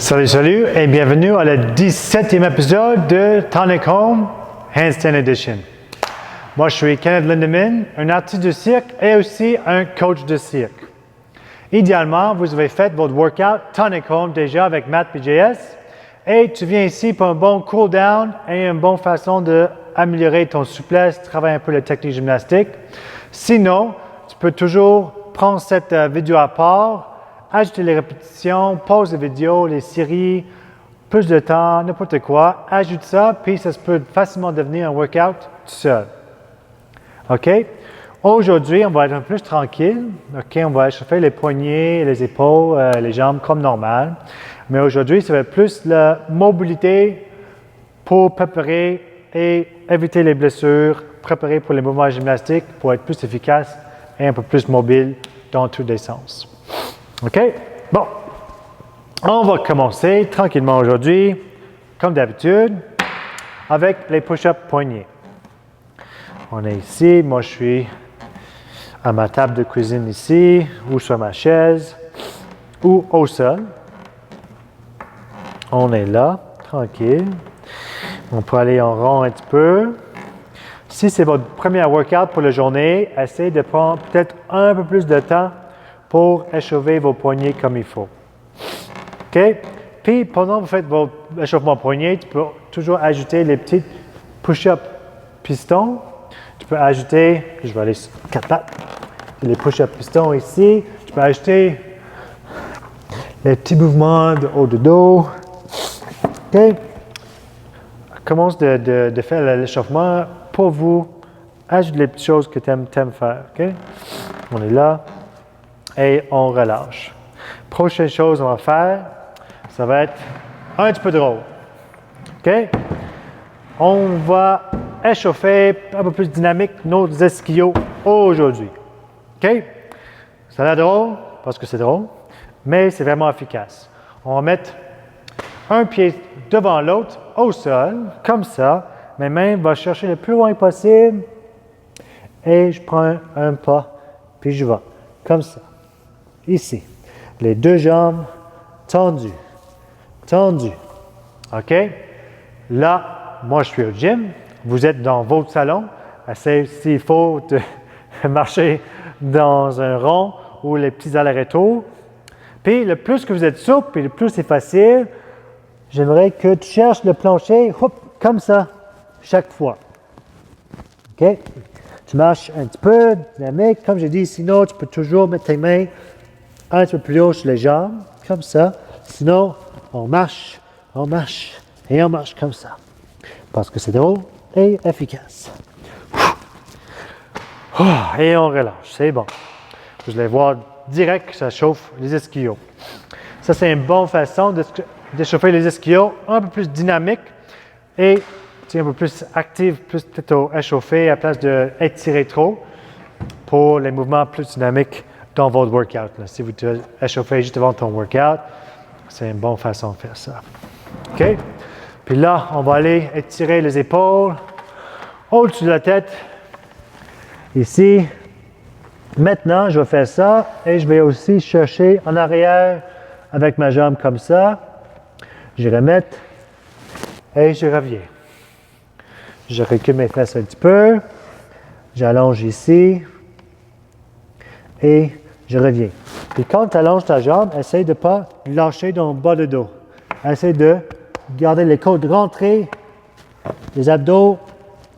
Salut, salut et bienvenue à le 17e épisode de Tonic Home Handstand Edition. Moi, je suis Kenneth Lindemann, un artiste de cirque et aussi un coach de cirque. Idéalement, vous avez fait votre workout Tonic Home déjà avec Matt PJS et tu viens ici pour un bon cool down et une bonne façon d'améliorer ton souplesse, travailler un peu la technique gymnastique. Sinon, tu peux toujours prendre cette vidéo à part, ajouter les répétitions, pause de vidéo, les séries, plus de temps, n'importe quoi. Ajoute ça, puis ça peut facilement devenir un workout tout seul. OK? Aujourd'hui, on va être un peu plus tranquille. OK? On va échauffer les poignets, les épaules, les jambes comme normal. Mais aujourd'hui, ça va être plus la mobilité pour préparer et éviter les blessures, préparer pour les mouvements gymnastiques pour être plus efficace et un peu plus mobile dans tous les sens. OK? Bon. On va commencer tranquillement aujourd'hui, comme d'habitude, avec les push-ups poignets. On est ici. Moi, je suis à ma table de cuisine ici, ou sur ma chaise, ou au sol. On est là, tranquille. On peut aller en rond un petit peu. Si c'est votre premier workout pour la journée, essayez de prendre peut-être un peu plus de temps pour échauffer vos poignets comme il faut. OK? Puis, pendant que vous faites vos échauffements poignets, tu peux toujours ajouter les petits push-up pistons. Tu peux ajouter, je vais aller sur 4 pattes, les push-up pistons ici. Tu peux ajouter les petits mouvements de haut de dos. OK? Commence de faire l'échauffement pour vous. Ajoute les petites choses que tu aimes faire. OK? On est là. Et on relâche. Prochaine chose qu'on va faire, ça va être un petit peu drôle. OK? On va échauffer un peu plus dynamique nos ischios aujourd'hui. OK? Ça a l'air drôle parce que c'est drôle, mais c'est vraiment efficace. On va mettre un pied devant l'autre au sol, comme ça. Mes mains vont chercher le plus loin possible et je prends un pas, puis je vais comme ça. Ici, les deux jambes tendues, tendues. OK? Là, moi, je suis au gym. Vous êtes dans votre salon. Essayez, s'il faut, de marcher dans un rond ou les petits allers-retours. Puis, le plus que vous êtes souple, puis le plus c'est facile, j'aimerais que tu cherches le plancher, hop, comme ça, chaque fois. OK? Tu marches un petit peu, dynamique. Comme j'ai dit, sinon, tu peux toujours mettre tes mains un petit peu plus haut sur les jambes, comme ça. Sinon, on marche et on marche comme ça. Parce que c'est drôle et efficace. Et on relâche, c'est bon. Vous allez voir direct que ça chauffe les ischios. Ça, c'est une bonne façon d'échauffer les ischios, un peu plus dynamique et un peu plus active, plus peut-être échauffé à la place d'étirer trop pour les mouvements plus dynamiques dans votre workout. Là. Si vous te échauffez juste avant ton workout, c'est une bonne façon de faire ça. OK? Puis là, on va aller étirer les épaules au-dessus de la tête. Ici. Maintenant, je vais faire ça et je vais aussi chercher en arrière avec ma jambe comme ça. Je remets et je reviens. Je recule mes fesses un petit peu. J'allonge ici et je reviens. Puis quand tu allonges ta jambe, essaye de ne pas lâcher dans le bas de dos. Essaye de garder les côtes rentrées, les abdos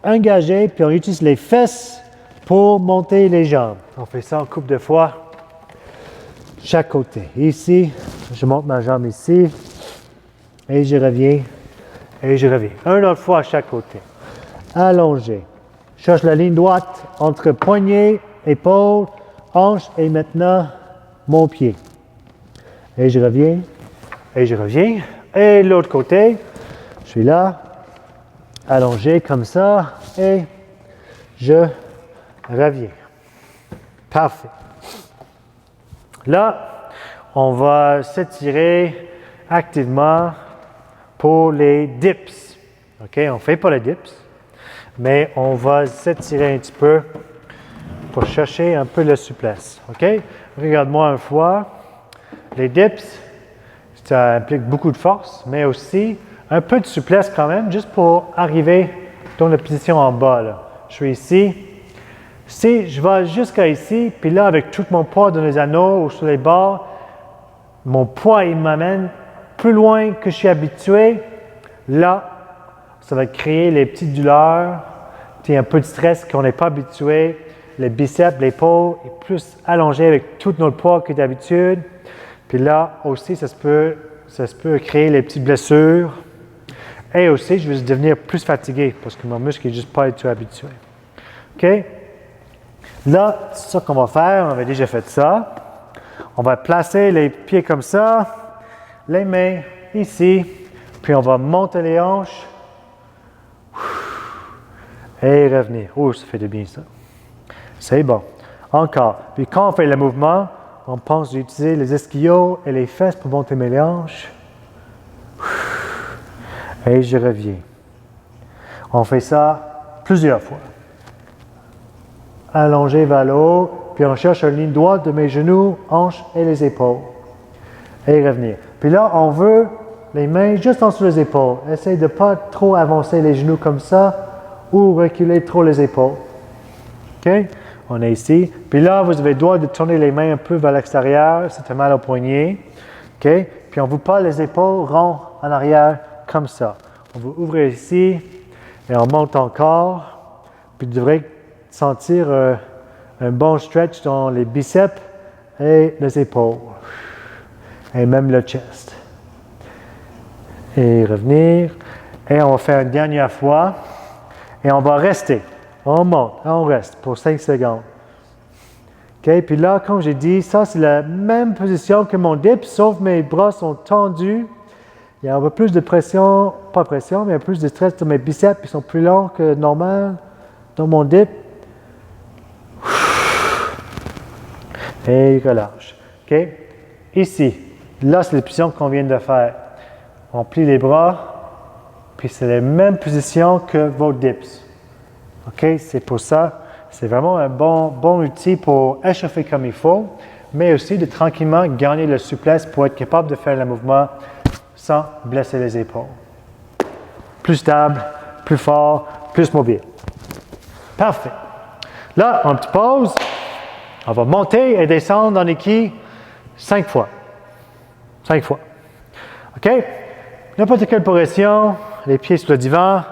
engagés, puis on utilise les fesses pour monter les jambes. On fait ça en couple de fois, chaque côté. Ici, je monte ma jambe ici, et je reviens, et je reviens. Une autre fois à chaque côté. Allongé. Cherche la ligne droite entre poignet, épaule, hanche et maintenant mon pied. Et je reviens, et je reviens. Et l'autre côté, je suis là, allongé comme ça, et je reviens. Parfait. Là, on va s'étirer activement pour les dips. OK? On ne fait pas les dips, mais on va s'étirer un petit peu pour chercher un peu de souplesse. OK? Regarde-moi une fois. Les dips, Ça implique beaucoup de force, mais aussi un peu de souplesse quand même, juste pour arriver dans la position en bas. Là. Je suis ici. Si je vais jusqu'à ici, puis là, avec tout mon poids dans les anneaux ou sur les bords, mon poids, il m'amène plus loin que je suis habitué. Là, ça va créer les petites douleurs, un peu de stress qu'on n'est pas habitué. Les biceps, l'épaule est plus allongé avec tout notre poids que d'habitude. Puis là aussi, ça se peut créer les petites blessures. Et aussi, je vais devenir plus fatigué parce que mon muscle n'est juste pas du tout habitué. OK? Là, c'est ça qu'on va faire. On avait déjà fait ça. On va placer les pieds comme ça, les mains ici, puis on va monter les hanches et revenir. Oh, ça fait du bien ça. C'est bon. Encore. Puis quand on fait le mouvement, on pense d'utiliser les ischios et les fesses pour monter mes hanches. Et je reviens. On fait ça plusieurs fois. Allongé vers le haut, puis on cherche une ligne droite de mes genoux, hanches et les épaules. Et revenir. Puis là, on veut les mains juste en dessous des épaules. Essaye de ne pas trop avancer les genoux comme ça ou reculer trop les épaules. OK? On est ici. Puis là, vous avez le droit de tourner les mains un peu vers l'extérieur. Ça fait mal au poignet. OK? Puis on vous parle les épaules ronds en arrière comme ça. On va ouvrir ici et on monte encore. Puis vous devrez sentir un bon stretch dans les biceps et les épaules. Et même le chest. Et revenir. Et on va faire une dernière fois. Et on va rester. On monte, on reste pour 5 secondes. OK? Puis là, comme j'ai dit, ça c'est la même position que mon dip, sauf mes bras sont tendus. Il y a un peu plus de pression, pas pression, mais un peu plus de stress sur mes biceps, ils sont plus longs que normal dans mon dip. Et relâche. OK? Ici, là c'est la position qu'on vient de faire. On plie les bras, puis c'est la même position que vos dips. OK? C'est pour ça, c'est vraiment un bon outil pour échauffer comme il faut, mais aussi de tranquillement gagner la souplesse pour être capable de faire le mouvement sans blesser les épaules. Plus stable, plus fort, plus mobile. Parfait. Là, en petite pause, on va monter et descendre dans les quilles 5 fois. 5 fois. OK? N'importe quelle position, les pieds sur le divan,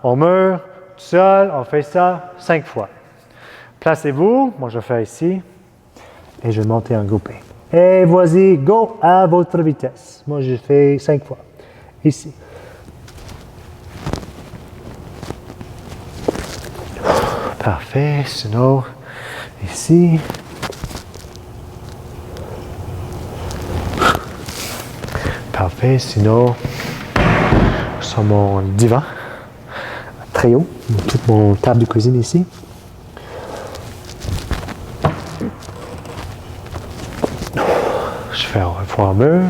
au mur, tout seul, on fait ça 5 fois. Placez-vous, moi je vais faire ici, et je vais monter en groupé. Et voici, go à votre vitesse. Moi je fais 5 fois. Ici. Parfait, sinon, ici. Parfait, sinon, sur mon divan, très haut, toute mon table de cuisine ici. Je fais un fois un mur.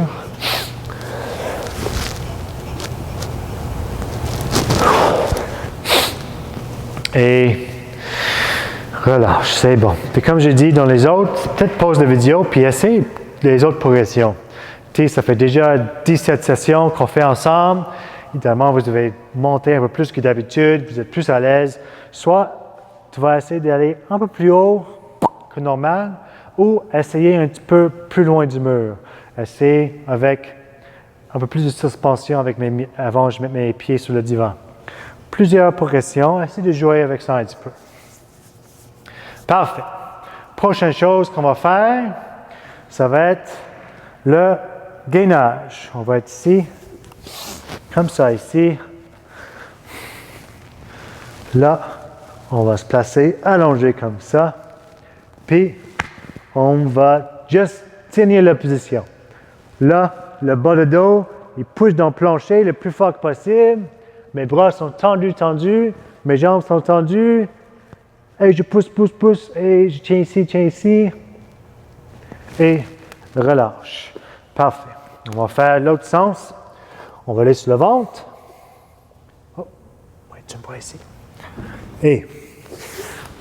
Et relâche, c'est bon. Puis comme j'ai dit dans les autres, peut-être pause la vidéo, puis essaye les autres progressions. Ça fait déjà 17 sessions qu'on fait ensemble. Évidemment, vous devez monter un peu plus que d'habitude, vous êtes plus à l'aise. Soit tu vas essayer d'aller un peu plus haut que normal, ou essayer un petit peu plus loin du mur. Essayer avec un peu plus de suspension avant que je mette mes pieds sur le divan. Plusieurs progressions, essayez de jouer avec ça un petit peu. Parfait. Prochaine chose qu'on va faire, ça va être le gainage. On va être ici, comme ça ici. Là, on va se placer allongé comme ça. Puis, on va juste tenir la position. Là, le bas de dos, il pousse dans le plancher le plus fort que possible. Mes bras sont tendus. Mes jambes sont tendues. Et je pousse, et je tiens ici. Et relâche. Parfait. On va faire l'autre sens. On va aller sur le ventre. Oh, oui, tu me vois ici. Et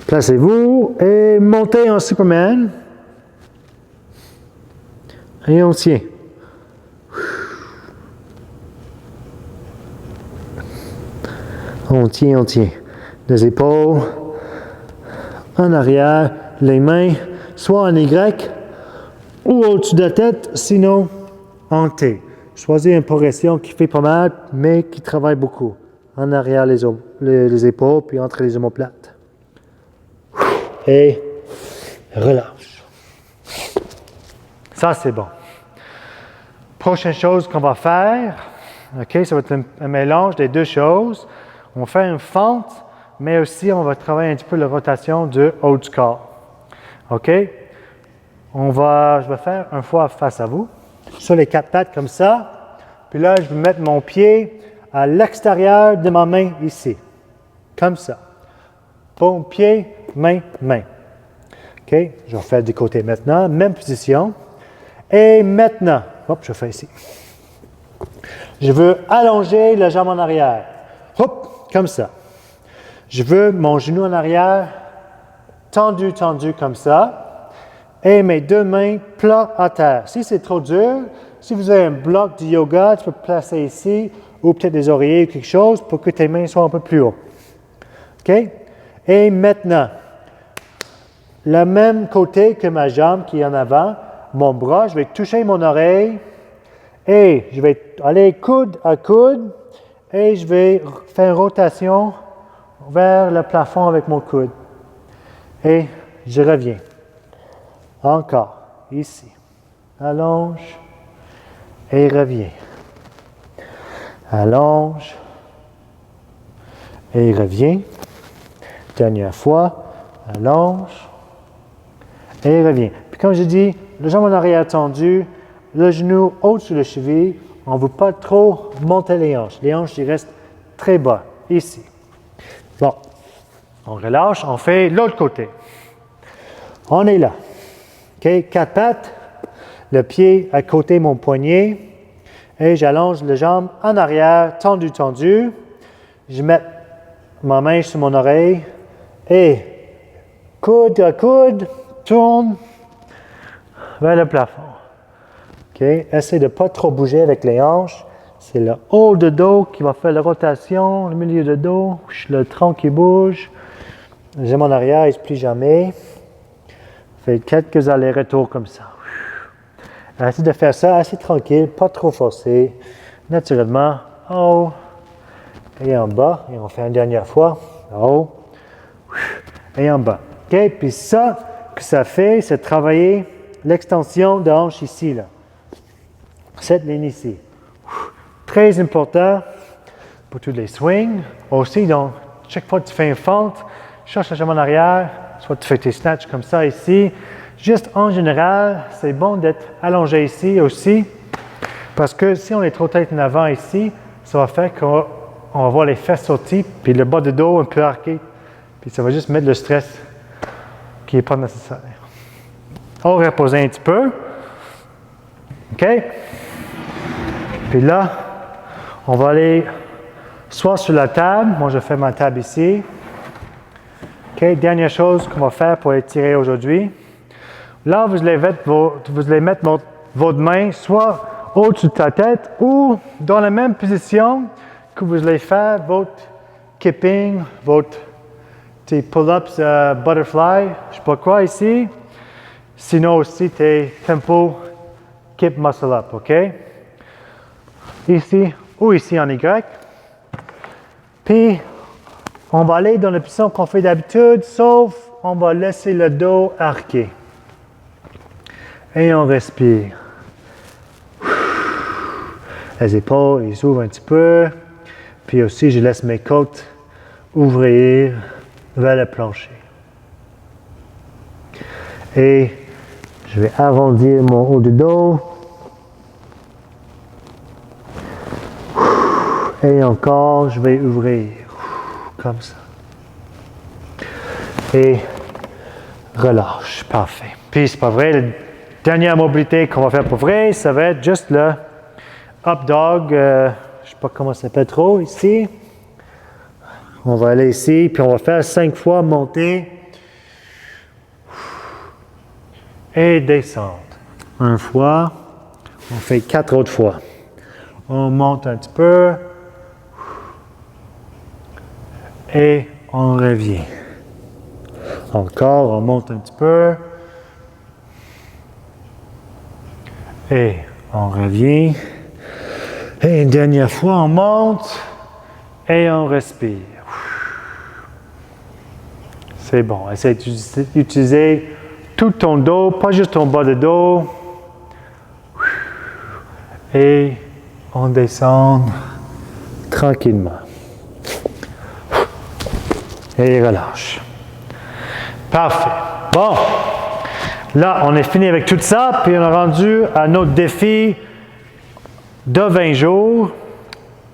placez-vous et montez en Superman. Et on tient. On tient. Les épaules en arrière, les mains soit en Y ou au-dessus de la tête, sinon en T. Choisis une progression qui fait pas mal, mais qui travaille beaucoup. En arrière les épaules, puis entre les omoplates. Et relâche. Ça, c'est bon. Prochaine chose qu'on va faire, OK, ça va être un mélange des deux choses. On va faire une fente, mais aussi on va travailler un petit peu la rotation du haut du corps. OK? Je vais faire une fois face à vous, sur les 4 pattes comme ça. Puis là, je vais mettre mon pied à l'extérieur de ma main ici. Comme ça. Bon, pied, main. OK? Je vais faire du côté maintenant. Même position. Et maintenant, hop, je fais ici. Je veux allonger la jambe en arrière. Hop, comme ça. Je veux mon genou en arrière, tendu comme ça. Et mes deux mains plats à terre. Si c'est trop dur, si vous avez un bloc de yoga, tu peux placer ici, ou peut-être des oreillers ou quelque chose pour que tes mains soient un peu plus haut. OK? Et maintenant, le même côté que ma jambe qui est en avant, mon bras, je vais toucher mon oreille et je vais aller coude à coude et je vais faire une rotation vers le plafond avec mon coude. Et je reviens. Encore, ici. Allonge et reviens. Allonge et reviens. Dernière fois, allonge et reviens. Puis comme je dis, le jambe en arrière tendu, le genou au-dessus de la cheville. On ne veut pas trop monter les hanches. Les hanches, ils restent très bas, ici. Bon, on relâche, on fait l'autre côté. On est là. OK, 4 pattes, le pied à côté de mon poignet, et j'allonge les jambes en arrière, tendu. Je mets ma main sur mon oreille, et coude à coude, tourne vers le plafond. OK, essaie de ne pas trop bouger avec les hanches. C'est le haut de dos qui va faire la rotation, le milieu de dos, le tronc qui bouge. J'ai mon arrière, il ne se plie jamais. Fais quelques allers-retours comme ça. Essaie de faire ça assez tranquille, pas trop forcé. Naturellement, en haut et en bas. Et on fait une dernière fois. En haut et en bas. OK? Puis ça, que ça fait, c'est travailler l'extension de hanche ici, là. Cette ligne ici. Très important pour tous les swings. Aussi, donc, chaque fois que tu fais une fente, cherche la jambe en arrière. Soit tu fais tes snatchs comme ça ici. Juste en général, c'est bon d'être allongé ici aussi. Parce que si on est trop tête en avant ici, ça va faire qu'on va voir les fesses sorties, puis le bas de dos un peu arqué. Puis ça va juste mettre le stress qui n'est pas nécessaire. On va reposer un petit peu. OK? Puis là, on va aller soit sur la table. Moi, je fais ma table ici. OK, dernière chose qu'on va faire pour étirer aujourd'hui. Là, vous allez mettre votre main soit au-dessus de ta tête ou dans la même position que vous allez faire votre kipping, votre pull-ups butterfly, je ne sais pas quoi ici. Sinon aussi tes tempo kip muscle up, OK? Ici ou ici en Y. Puis, on va aller dans la position qu'on fait d'habitude, sauf on va laisser le dos arqué. Et on respire. Les épaules, ils s'ouvrent un petit peu. Puis aussi, je laisse mes côtes ouvrir vers le plancher. Et je vais arrondir mon haut du dos. Et encore, je vais ouvrir. Comme ça. Et relâche. Parfait. Puis c'est pas vrai, la dernière mobilité qu'on va faire pour vrai, ça va être juste le up dog. Je ne sais pas comment ça s'appelle trop ici. On va aller ici, puis on va faire 5 fois monter et descendre. Une fois. On fait 4 autres fois. On monte un petit peu. Et on revient. Encore, on monte un petit peu. Et on revient. Et une dernière fois, on monte. Et on respire. C'est bon. Essaye d'utiliser tout ton dos, pas juste ton bas de dos. Et on descend tranquillement. Et relâche. Parfait. Bon. Là, on est fini avec tout ça, puis on est rendu à notre défi de 20 jours,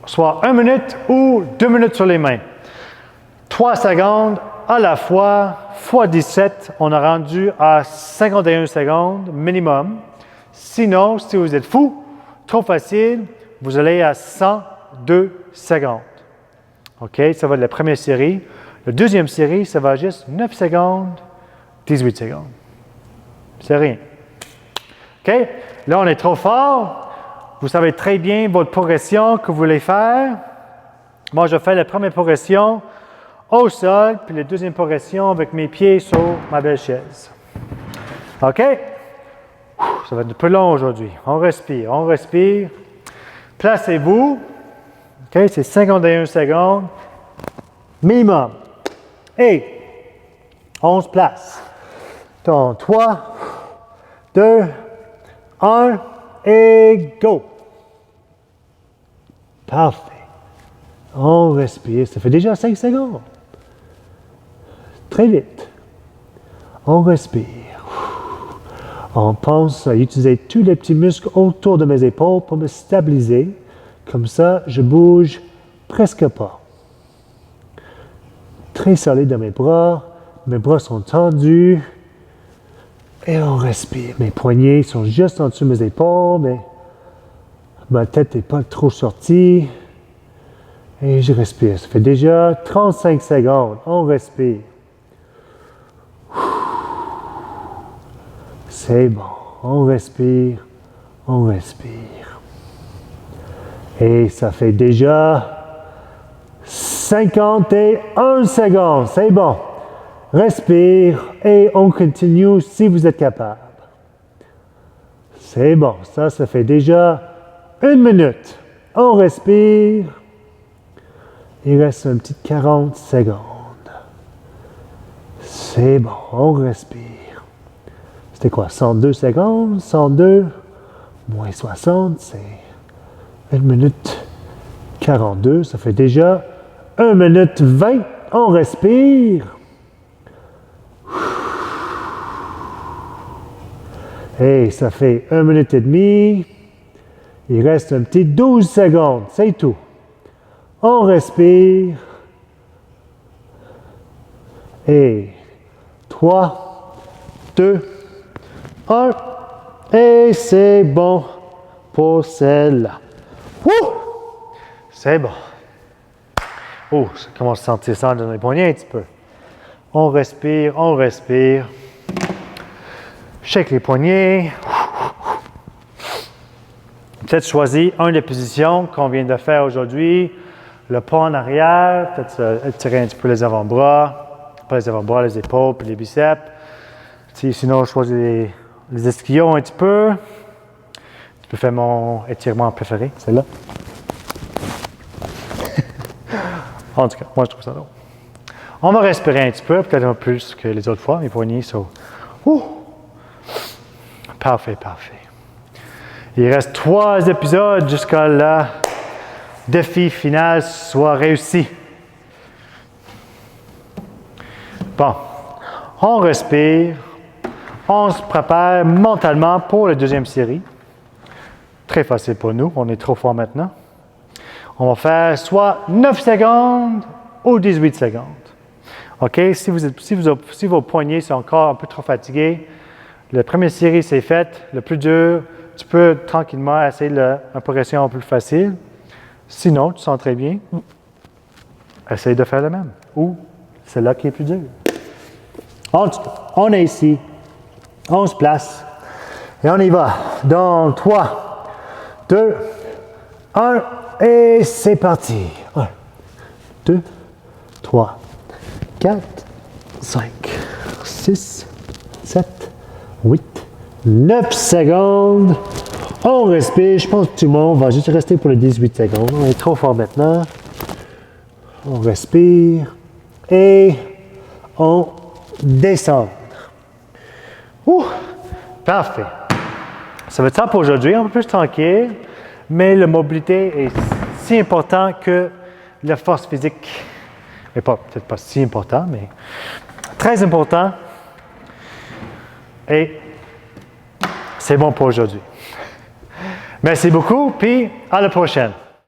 soit 1 minute ou 2 minutes sur les mains. 3 secondes à la fois, fois 17, on a rendu à 51 secondes minimum. Sinon, si vous êtes fou, trop facile, vous allez à 102 secondes. OK? Ça va être la première série. La deuxième série, ça va juste 9 secondes, 18 secondes. C'est rien. OK? Là, on est trop fort. Vous savez très bien votre progression que vous voulez faire. Moi, je fais la première progression au sol, puis la deuxième progression avec mes pieds sur ma belle chaise. OK? Ça va être un peu long aujourd'hui. On respire, on respire. Placez-vous. OK? C'est 51 secondes. Minimum. Et 11 places. Donc, 3, 2, 1 et go. Parfait. On respire. Ça fait déjà 5 secondes. Très vite. On respire. On pense à utiliser tous les petits muscles autour de mes épaules pour me stabiliser. Comme ça, je bouge presque pas. Très solide dans mes bras. Mes bras sont tendus. Et on respire. Mes poignets sont juste en dessous de mes épaules, mais ma tête n'est pas trop sortie. Et je respire. Ça fait déjà 35 secondes. On respire. C'est bon. On respire. On respire. Et ça fait déjà 51 secondes. C'est bon. Respire et on continue si vous êtes capable. C'est bon. Ça fait déjà 1 minute. On respire. Il reste un petit 40 secondes. C'est bon. On respire. C'était quoi? 102 secondes? 102 moins 60, c'est 1 minute 42. Ça fait déjà 1 minute 20. On respire. Et ça fait 1 minute et demie. Il reste un petit 12 secondes. C'est tout. On respire. Et 3, 2, 1. Et c'est bon pour celle-là. C'est bon. Oh, ça commence à sentir ça dans les poignets un petit peu. On respire, on respire. Shake les poignets. Peut-être choisir une des positions qu'on vient de faire aujourd'hui. Le pas en arrière, peut-être étirer un petit peu les avant-bras. Pas les avant-bras, les épaules, puis les biceps. Sinon, je choisis les ischions un petit peu. Tu peux faire mon étirement préféré, celle-là. En tout cas, moi, je trouve ça drôle. On va respirer un petit peu, peut-être un peu plus que les autres fois. Mes poignets sont... Parfait, parfait. Il reste 3 épisodes jusqu'à le défi final soit réussi. Bon, on respire. On se prépare mentalement pour la deuxième série. Très facile pour nous, on est trop fort maintenant. On va faire soit 9 secondes ou 18 secondes. OK? Si vos poignets sont encore un peu trop fatigués, la première série, c'est faite. Le plus dur, tu peux tranquillement essayer une progression un peu plus facile. Sinon, tu te sens très bien, essaye de faire le même. Ou celle-là qui est plus dure. En tout cas, on est ici. On se place. Et on y va. Dans 3, 2, 1, et c'est parti. 1, 2, 3, 4, 5, 6, 7, 8, 9 secondes. On respire. Je pense que tout le monde va juste rester pour les 18 secondes. On est trop fort maintenant. On respire. Et on descend. Ouh, parfait. Ça va être ça pour aujourd'hui. Un peu plus tranquille. Mais la mobilité est si importante que la force physique. Mais peut-être pas si important, mais très important. Et c'est bon pour aujourd'hui. Merci beaucoup, puis à la prochaine.